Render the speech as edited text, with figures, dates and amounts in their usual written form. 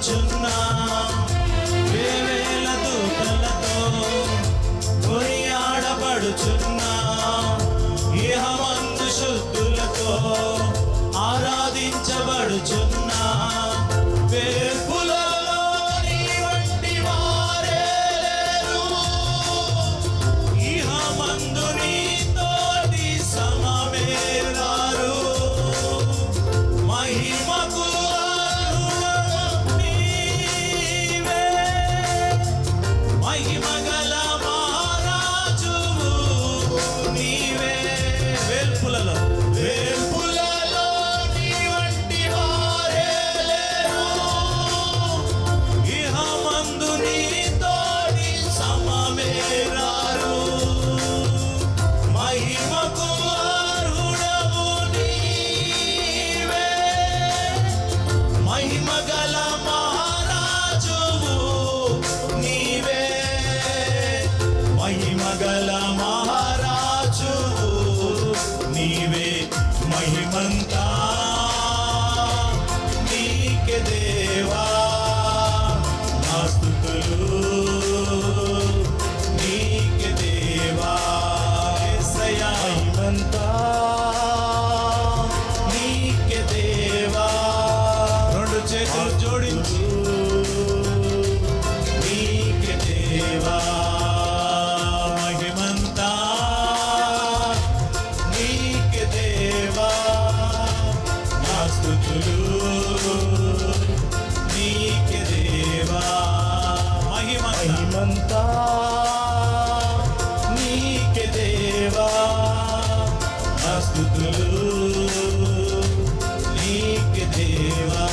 పాడుచున్నా వేవేల దూతలతో కొనియాడబడుచున్నా ఇహమందు శుద్ధులతో ఆరాధించబడుచున్నా వేర్పులలో నీ వంటి వారే లేరు ఇహమందు నీతోటి సమమే రారు మహిమకు మహిమగల మహారాజువు నీవే వేల్పులలో నీ వంటి వారే లేరు ఇహమందు నీతోటి సమమే రారు మహిమకు అర్హుడవు నీవే మహిమగల మహారాజువు నీవే మహిమగల మహారాజువు నీవే మహిమంతా నీకే దేవా నా స్తుతులు నీకే దేవా యేసయ్యా మహిమంతా నీకే దేవా రెండు చేతులు జోడించు నీకే దేవా మహిమంతా నీకే దేవా నా స్తుతులు నీకే దేవా మహిమంతా నీకే దేవా నా స్తుతులు నీకే దేవా